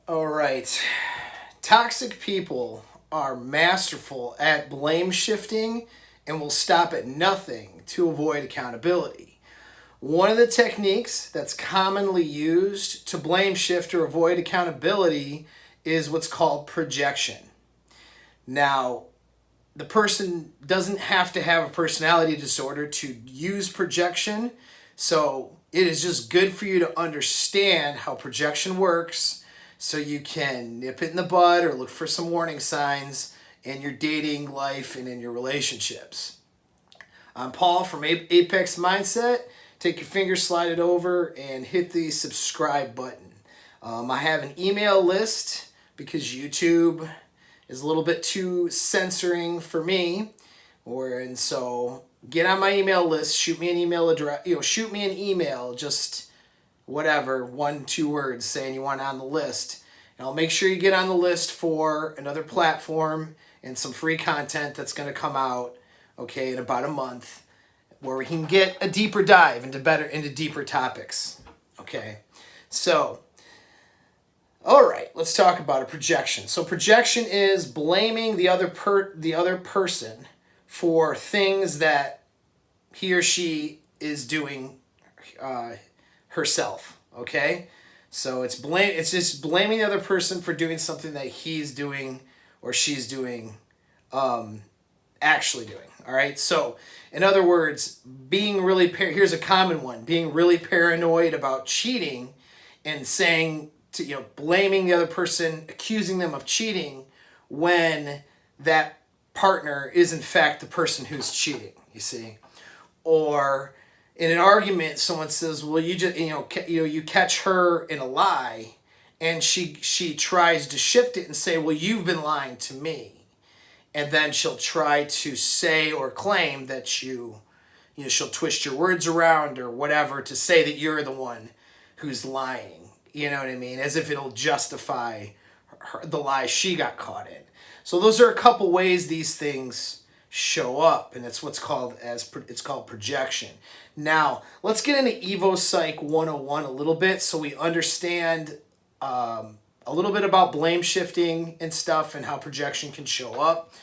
All right. Toxic people are masterful at blame shifting and will stop at nothing to avoid accountability. One of the techniques that's commonly used to blame shift or avoid accountability is what's called projection. Now, the person doesn't have to have a personality disorder to use projection, so it is just good for you to understand how projection works so you can nip it in the bud or look for some warning signs in your dating life and in your relationships. I'm Paul from Apex Mindset. Take your finger, slide it over, and hit the subscribe button. I have an email list because YouTube is a little bit too censoring for me, and so get on my email list. Shoot me an email address. Shoot me an email. Just whatever, 1-2 words saying you want on the list, and I'll make sure you get on the list for another platform and some free content that's going to come out, okay, in about a month, where we can get a deeper dive into deeper topics. Okay, so all right, let's talk about a projection. So projection is blaming the other person for things that he or she is doing herself. Okay, so it's just blaming the other person for doing something that he's doing or she's doing, actually doing. All right, so in other words, here's a common one: being really paranoid about cheating and saying blaming the other person, accusing them of cheating when that partner is in fact the person who's cheating. You see, or in an argument, someone says, "Well, you catch her in a lie," and she tries to shift it and say, "Well, you've been lying to me." And then she'll try to say or claim that she'll twist your words around or whatever to say that you're the one who's lying. You know what I mean? As if it'll justify the lie she got caught in. So those are a couple ways these things show up, and it's called projection. Now, let's get into Evo Psych 101 a little bit so we understand a little bit about blame shifting and stuff and how projection can show up.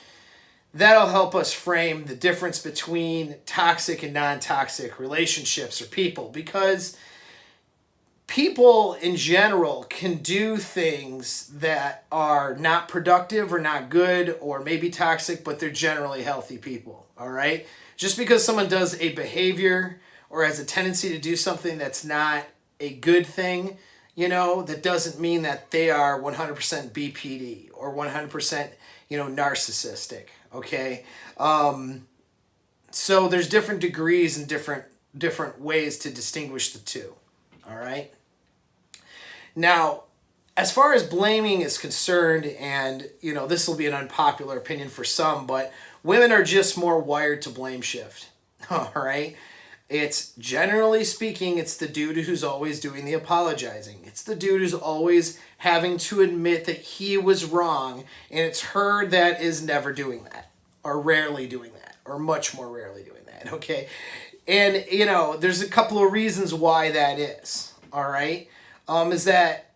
That'll help us frame the difference between toxic and non-toxic relationships or people, because people in general can do things that are not productive or not good or maybe toxic, but they're generally healthy people. All right? Just because someone does a behavior or has a tendency to do something that's not a good thing, that doesn't mean that they are 100% BPD or 100% narcissistic. Okay, so there's different degrees and different ways to distinguish the two. All right. Now, as far as blaming is concerned, and this will be an unpopular opinion for some, but women are just more wired to blame shift. All right. It's generally speaking, it's the dude who's always doing the apologizing. It's the dude who's always having to admit that he was wrong, and it's her that is never doing that, or rarely doing that, or much more rarely doing that, okay? And, there's a couple of reasons why that is, all right? Is that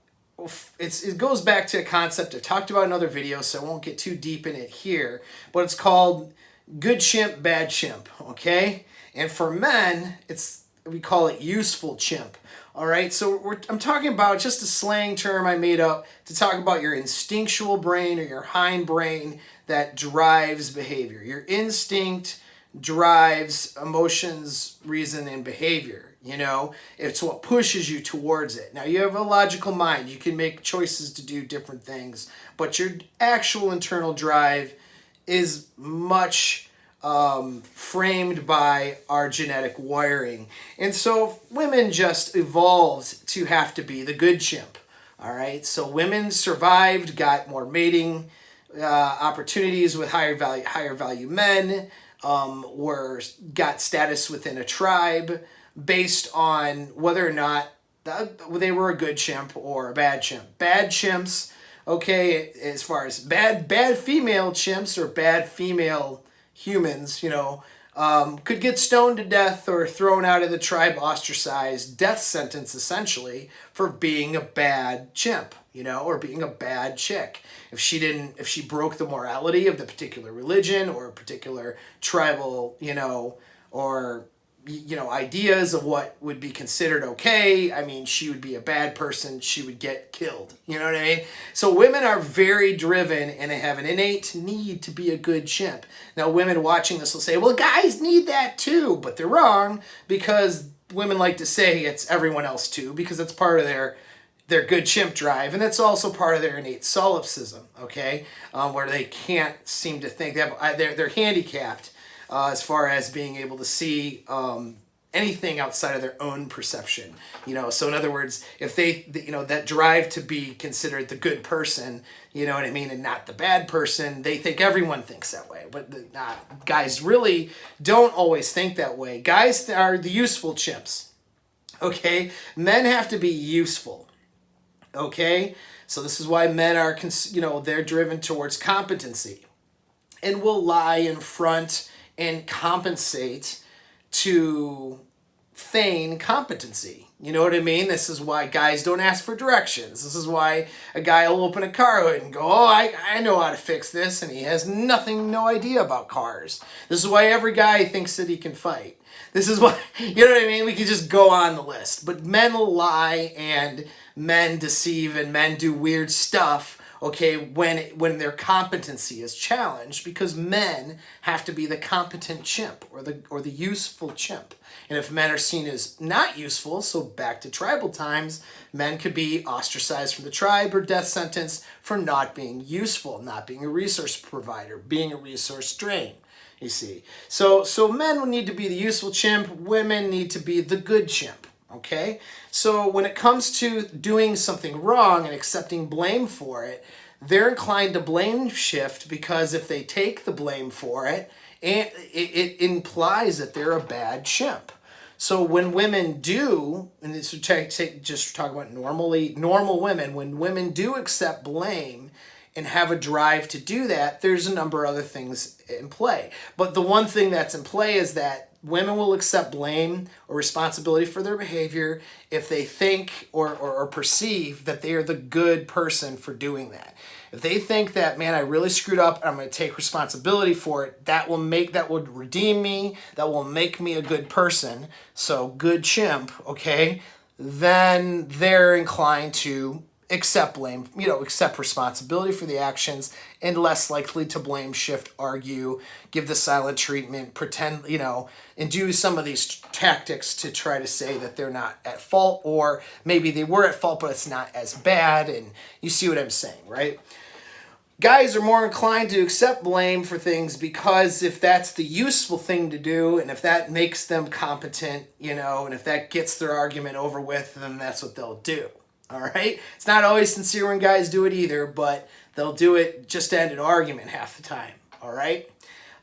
it goes back to a concept I've talked about in other videos, so I won't get too deep in it here, but it's called good chimp, bad chimp, okay? And for men, we call it useful chimp. All right, so I'm talking about just a slang term I made up to talk about your instinctual brain or your hind brain that drives behavior. Your instinct drives emotions, reason, and behavior. It's what pushes you towards it. Now, you have a logical mind. You can make choices to do different things, but your actual internal drive is much framed by our genetic wiring. And so women just evolved to have to be the good chimp. All right, so women survived, got more mating opportunities with higher value men, got status within a tribe based on whether or not they were a good chimp or a bad chimp. Bad chimps, okay, as far as bad female chimps or bad female humans, could get stoned to death or thrown out of the tribe, ostracized, death sentence essentially for being a bad chimp. or being a bad chick. If she broke the morality of the particular religion or a particular tribal, or ideas of what would be considered okay, I mean, she would be a bad person. She would get killed. You know what I mean? So women are very driven and they have an innate need to be a good chimp. Now, women watching this will say, well, guys need that too, but they're wrong, because women like to say it's everyone else too, because it's part of their good chimp drive, and that's also part of their innate solipsism, okay? Where they can't seem to think, they're handicapped as far as being able to see anything outside of their own perception. So in other words, if they, that drive to be considered the good person, you know what I mean, and not the bad person, they think everyone thinks that way. But guys really don't always think that way. Guys are the useful chimps, okay? Men have to be useful, okay? So this is why men are, they're driven towards competency and will lie in front and compensate to feign competency. You know what I mean? This is why guys don't ask for directions. This is why a guy will open a car hood and go, oh, I know how to fix this, and he has no idea about cars. This is why every guy thinks that he can fight. This is why, you know what I mean? We could just go on the list. But men will lie, and men deceive, and men do weird stuff, okay, when their competency is challenged, because men have to be the competent chimp or the useful chimp. And if men are seen as not useful, so back to tribal times, men could be ostracized from the tribe or death sentence for not being useful, not being a resource provider, being a resource drain. You see, so men need to be the useful chimp. Women need to be the good chimp. Okay, so when it comes to doing something wrong and accepting blame for it, they're inclined to blame shift, because if they take the blame for it, it implies that they're a bad chimp. So when women do, and this would just talk about normal women, when women do accept blame and have a drive to do that, there's a number of other things in play. But the one thing that's in play is that women will accept blame or responsibility for their behavior if they think or perceive that they are the good person for doing that. If they think that, man, I really screwed up, I'm going to take responsibility for it, that would redeem me, that will make me a good person, so good chimp, okay, then they're inclined to accept blame, accept responsibility for the actions, and less likely to blame shift, argue, give the silent treatment, pretend, and do some of these tactics to try to say that they're not at fault, or maybe they were at fault, but it's not as bad. And you see what I'm saying, right? Guys are more inclined to accept blame for things because if that's the useful thing to do, and if that makes them competent, and if that gets their argument over with, then that's what they'll do. All right? It's not always sincere when guys do it either, but they'll do it just to end an argument half the time. All right?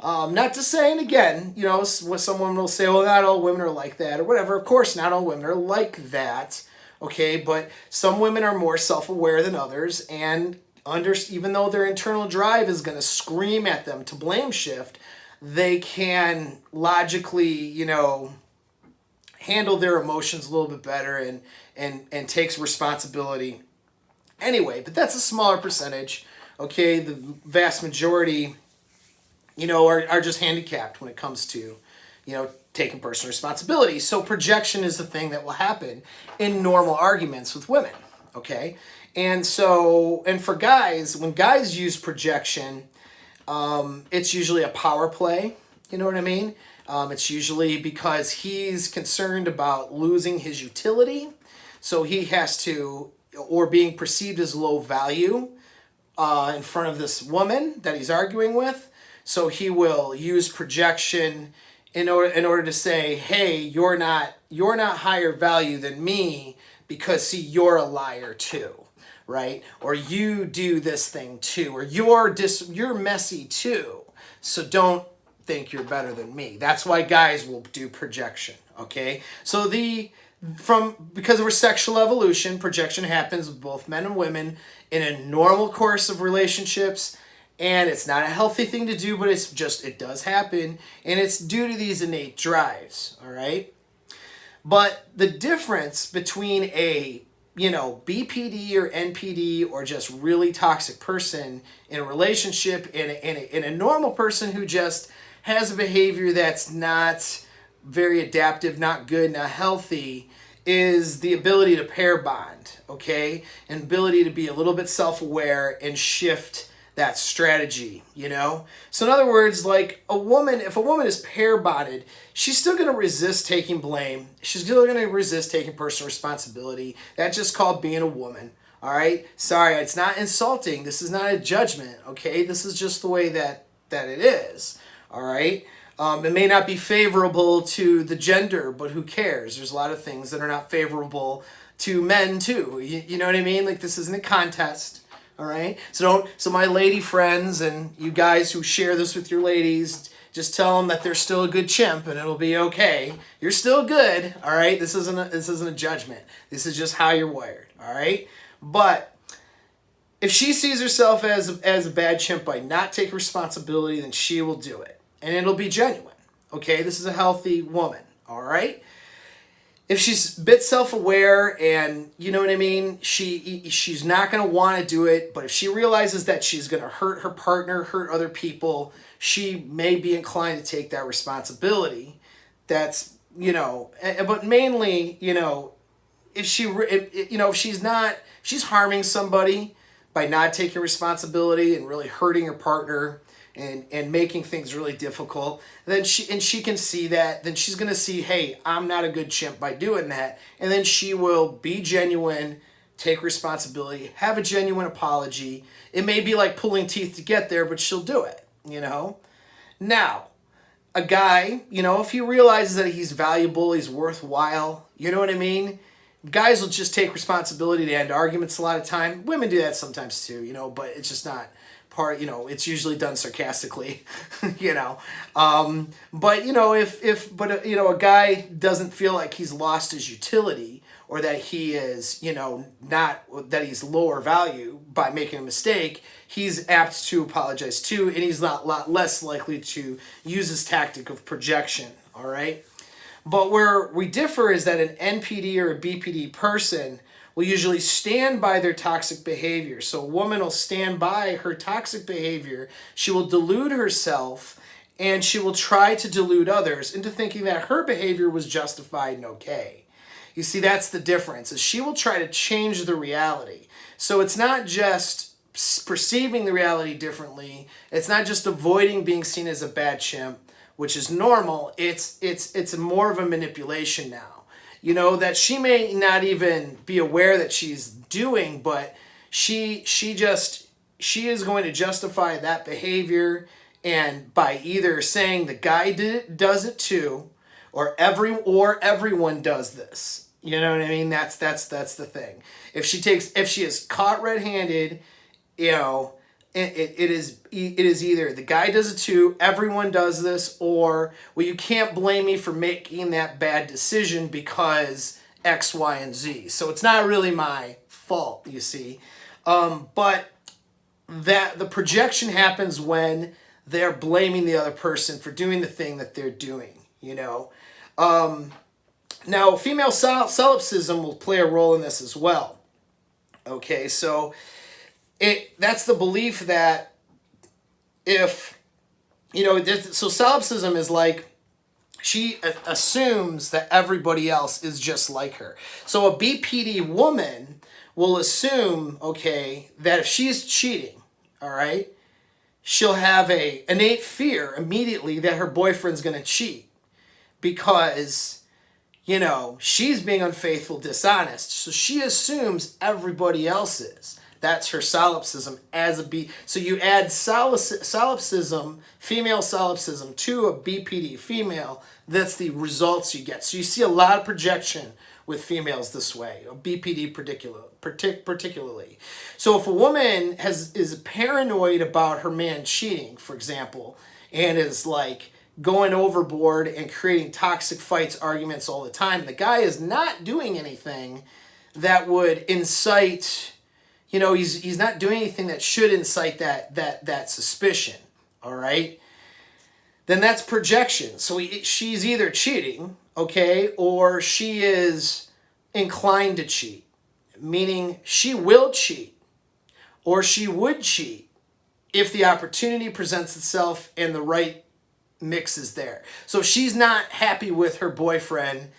Not to say, and again, someone will say, well, not all women are like that or whatever. Of course, not all women are like that. Okay? But some women are more self-aware than others, and even though their internal drive is going to scream at them to blame shift, they can logically, handle their emotions a little bit better and takes responsibility anyway. But that's a smaller percentage. Okay, the vast majority, are just handicapped when it comes to, taking personal responsibility. So projection is the thing that will happen in normal arguments with women. Okay, and for guys, when guys use projection, it's usually a power play. You know what I mean? It's usually because he's concerned about losing his utility. So he has to, or being perceived as low value in front of this woman that he's arguing with. So he will use projection in order to say, hey, you're not higher value than me because, see, you're a liar too, right? Or you do this thing too, or you're messy too. So don't think you're better than me. That's why guys will do projection, okay? So because of our sexual evolution, projection happens with both men and women in a normal course of relationships, and it's not a healthy thing to do, but it does happen, and it's due to these innate drives, all right? But the difference between a BPD or NPD or just really toxic person in a relationship, in a normal person who just has a behavior that's not very adaptive, not good, not healthy, is the ability to pair bond, okay? And ability to be a little bit self-aware and shift that strategy, So in other words, like if a woman is pair bonded, she's still going to resist taking blame. She's still going to resist taking personal responsibility. That's just called being a woman. All right. Sorry, it's not insulting. This is not a judgment. Okay. This is just the way that it is. All right. It may not be favorable to the gender, but who cares? There's a lot of things that are not favorable to men too. You know what I mean? Like, this isn't a contest. All right. So my lady friends and you guys who share this with your ladies, just tell them that they're still a good chimp and it'll be okay. You're still good. All right. This isn't a judgment. This is just how you're wired. All right. But if she sees herself as a bad chimp by not taking responsibility, then she will do it, and it'll be genuine. Okay. This is a healthy woman. All right. If she's a bit self-aware and, you know what I mean, she's not going to want to do it, but if she realizes that she's going to hurt her partner, hurt other people, she may be inclined to take that responsibility. That's, but mainly, if she's harming somebody by not taking responsibility and really hurting her partner, and making things really difficult, then she can see that, then she's going to see, hey, I'm not a good chimp by doing that, and then she will be genuine, take responsibility, have a genuine apology. It may be like pulling teeth to get there, but she'll do it, Now, a guy, if he realizes that he's valuable, he's worthwhile, you know what I mean? Guys will just take responsibility to end arguments a lot of time. Women do that sometimes too, but it's just not part, it's usually done sarcastically, but a guy doesn't feel like he's lost his utility, or that he is, not, that he's lower value by making a mistake, he's apt to apologize too, and he's a lot less likely to use his tactic of projection. All right. But where we differ is that an NPD or a BPD person will usually stand by their toxic behavior. So a woman will stand by her toxic behavior. She will delude herself, and she will try to delude others into thinking that her behavior was justified and okay. You see, that's the difference, is she will try to change the reality. So it's not just perceiving the reality differently. It's not just avoiding being seen as a bad chimp, which is normal. It's more of a manipulation now. That she may not even be aware that she's doing, but she is going to justify that behavior, and by either saying the guy does it too, or everyone does this. You know what I mean? That's the thing. If she is caught red-handed, it is either the guy does it too, everyone does this, or, well, you can't blame me for making that bad decision because X, Y, and Z. So it's not really my fault, you see. But that the projection happens when they're blaming the other person for doing the thing that they're doing, Now, female solipsism will play a role in this as well. Okay, so that's the belief that if, so solipsism is like, she assumes that everybody else is just like her. So a BPD woman will assume, okay, that if she's cheating, all right, she'll have a innate fear immediately that her boyfriend's going to cheat because, she's being unfaithful, dishonest. So she assumes everybody else is. That's her solipsism as a B. So you add solipsism, female solipsism, to a BPD female, that's the results you get. So you see a lot of projection with females this way, a BPD particularly. So if a woman is paranoid about her man cheating, for example, and is like going overboard and creating toxic fights, arguments all the time, the guy is not doing anything that would incite, he's not doing anything that should incite that suspicion, all right? Then that's projection. So she's either cheating, okay, or she is inclined to cheat. meaning she will cheat or she would cheat if the opportunity presents itself and the right mix is there. So if she's not happy with her boyfriend,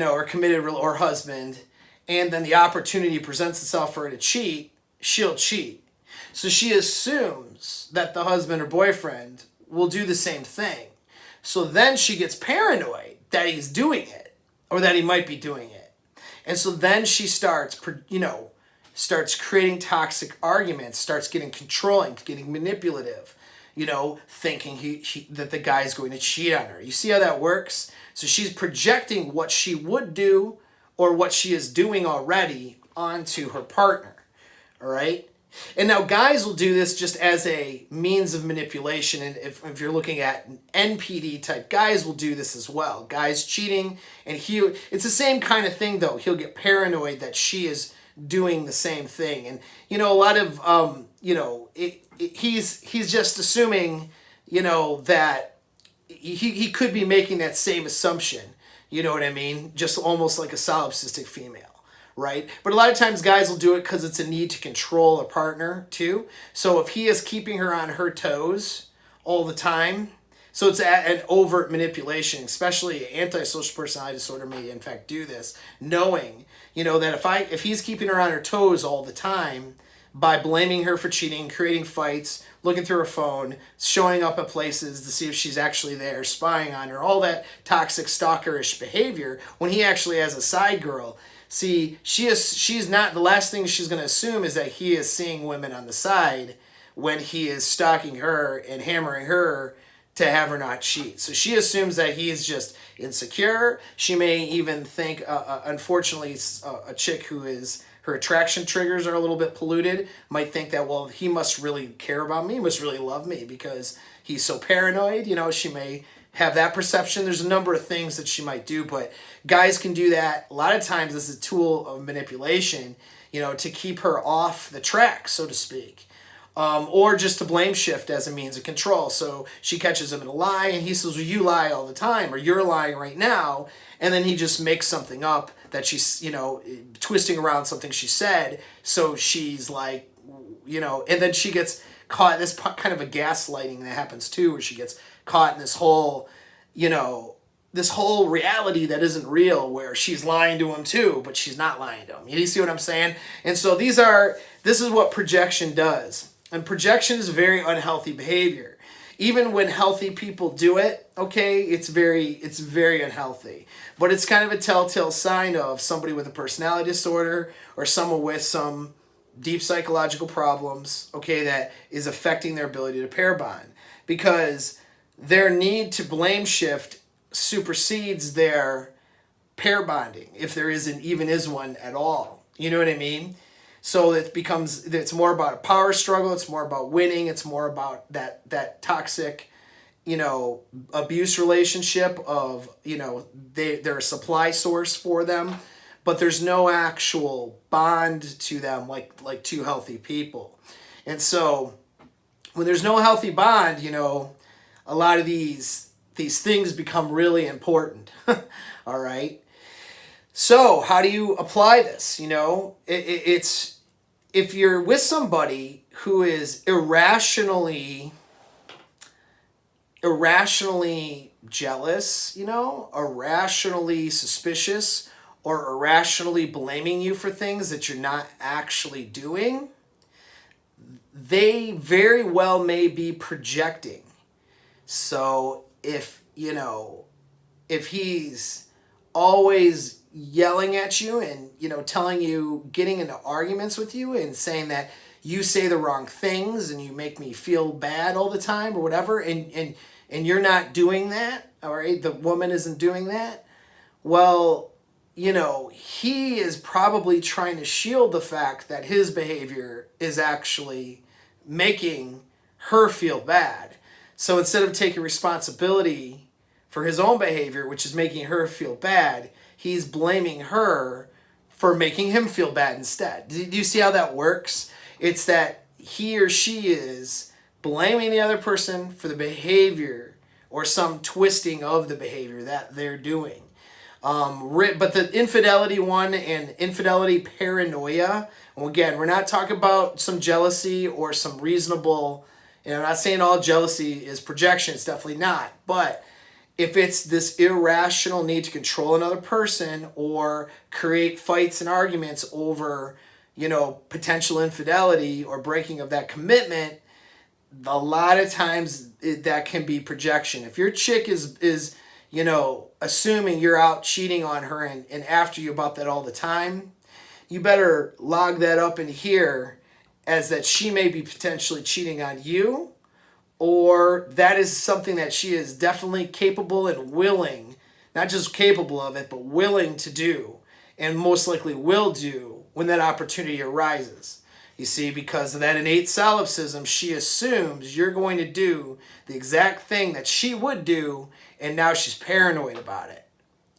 or committed or husband, and then the opportunity presents itself for her to cheat, she'll cheat. So she assumes that the husband or boyfriend will do the same thing. So then she gets paranoid that he's doing it or that he might be doing it. And so then she starts creating toxic arguments, starts getting controlling, getting manipulative, thinking that the guy's going to cheat on her. You see how that works? So she's projecting what she would do or what she is doing already onto her partner. All right? And now guys will do this just as a means of manipulation. And if you're looking at NPD type, guys will do this as well. Guys cheating, and it's the same kind of thing though. He'll get paranoid that she is doing the same thing. And, a lot of, he's just assuming, that he could be making that same assumption. You know what I mean? Just almost like a solipsistic female. Right? But a lot of times guys will do it because it's a need to control a partner too. So if he is keeping her on her toes all the time, so it's an overt manipulation, especially antisocial personality disorder may in fact do this, knowing, that if he's keeping her on her toes all the time by blaming her for cheating, creating fights, looking through her phone, showing up at places to see if she's actually there, spying on her, all that toxic stalkerish behavior, when he actually has a side girl. See, she's not, the last thing she's going to assume is that he is seeing women on the side when he is stalking her and hammering her to have her not cheat. So she assumes that he is just insecure. She may even think, unfortunately, a chick who is, her attraction triggers are a little bit polluted, might think that, well, he must really care about me, must really love me because he's so paranoid. She may have that perception. There's a number of things that she might do, but guys can do that. A lot of times this is a tool of manipulation, to keep her off the track, so to speak. Or just to blame shift as a means of control. So she catches him in a lie and he says, well, you lie all the time, or you're lying right now. And then he just makes something up that she's, twisting around something she said. So she's like, and then she gets caught. This kind of a gaslighting that happens too, where she gets caught in this whole, this whole reality that isn't real, where she's lying to him too, but she's not lying to him. You see what I'm saying? And so this is what projection does. And projection is very unhealthy behavior. Even when healthy people do it, okay, it's very unhealthy. But it's kind of a telltale sign of somebody with a personality disorder or someone with some deep psychological problems, okay, that is affecting their ability to pair bond. Because their need to blame shift supersedes their pair bonding, if there even is one at all. You know what I mean? So it's more about a power struggle, it's more about winning, it's more about that toxic, abuse relationship of, they're a supply source for them, but there's no actual bond to them like two healthy people. And so when there's no healthy bond, a lot of these things become really important. All right. So how do you apply this? It's, if you're with somebody who is irrationally jealous, irrationally suspicious, or irrationally blaming you for things that you're not actually doing, they very well may be projecting. So if he's always yelling at you and, telling you, getting into arguments with you and saying that you say the wrong things and you make me feel bad all the time or whatever, and you're not doing that, all right, the woman isn't doing that, well, he is probably trying to shield the fact that his behavior is actually making her feel bad. So instead of taking responsibility for his own behavior, which is making her feel bad, he's blaming her for making him feel bad instead. Do you see how that works? It's that he or she is blaming the other person for the behavior or some twisting of the behavior that they're doing. But the infidelity one and infidelity paranoia, and again, we're not talking about some jealousy or some reasonable, and I'm not saying all jealousy is projection, it's definitely not, but if it's this irrational need to control another person or create fights and arguments over, potential infidelity or breaking of that commitment, a lot of times that can be projection. If your chick is assuming you're out cheating on her and after you about that all the time, you better log that up in here as that she may be potentially cheating on you, or that is something that she is definitely capable and willing, not just capable of it, but willing to do, and most likely will do when that opportunity arises. You see, because of that innate solipsism, she assumes you're going to do the exact thing that she would do, and now she's paranoid about it.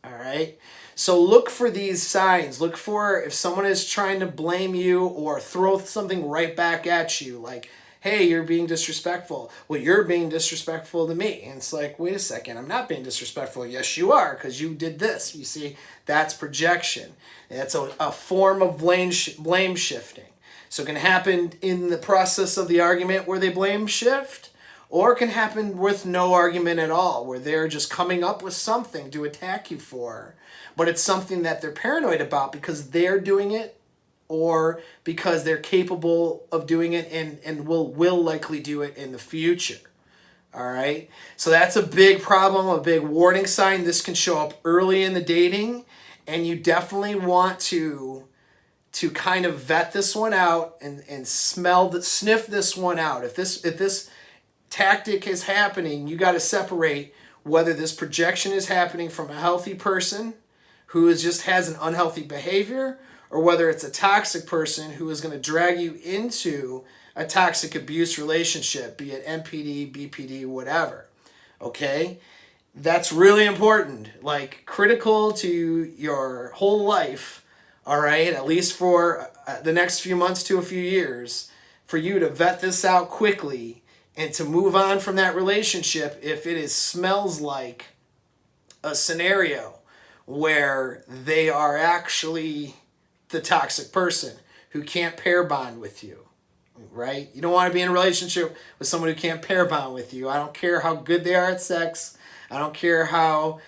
All right? So look for these signs. Look for if someone is trying to blame you or throw something right back at you, like, hey, you're being disrespectful. Well, you're being disrespectful to me. And it's like, wait a second, I'm not being disrespectful. Yes, you are, because you did this. You see, that's projection. That's a form of blame shifting. So it can happen in the process of the argument where they blame shift, or it can happen with no argument at all, where they're just coming up with something to attack you for. But it's something that they're paranoid about because they're doing it, or because they're capable of doing it and will likely do it in the future. All right? So that's a big problem, a big warning sign. This can show up early in the dating, and you definitely want to kind of vet this one out and sniff this one out. If this tactic is happening, you got to separate whether this projection is happening from a healthy person who just has an unhealthy behavior, or whether it's a toxic person who is going to drag you into a toxic abuse relationship, be it NPD, BPD, whatever. Okay? That's really important, like critical to your whole life, all right, at least for the next few months to a few years, for you to vet this out quickly and to move on from that relationship if it smells like a scenario where they are actually the toxic person who can't pair bond with you, right? You don't want to be in a relationship with someone who can't pair bond with you. I don't care how good they are at sex. I don't care how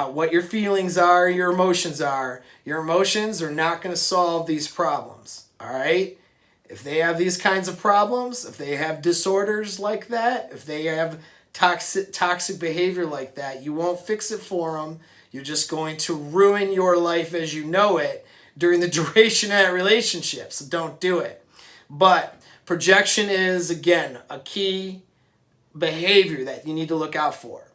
what your feelings are, your emotions are. Your emotions are not going to solve these problems, all right? If they have these kinds of problems, if they have disorders like that, if they have toxic behavior like that, you won't fix it for them. You're just going to ruin your life as you know it during the duration of that relationship. So don't do it. But projection is, again, a key behavior that you need to look out for.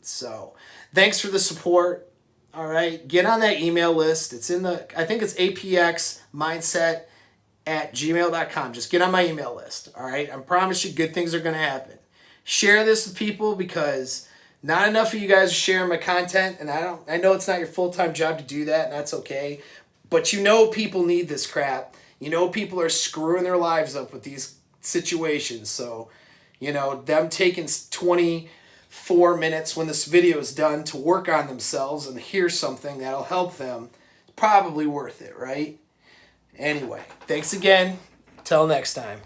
So thanks for the support. All right. Get on that email list. It's I think it's apxmindset@gmail.com. Just get on my email list. All right. I promise you good things are going to happen. Share this with people because not enough of you guys are sharing my content. And I know it's not your full-time job to do that, and that's okay. But people need this crap. People are screwing their lives up with these situations. So, them taking 24 minutes when this video is done to work on themselves and hear something that'll help them, probably worth it, right? Anyway, thanks again. Till next time.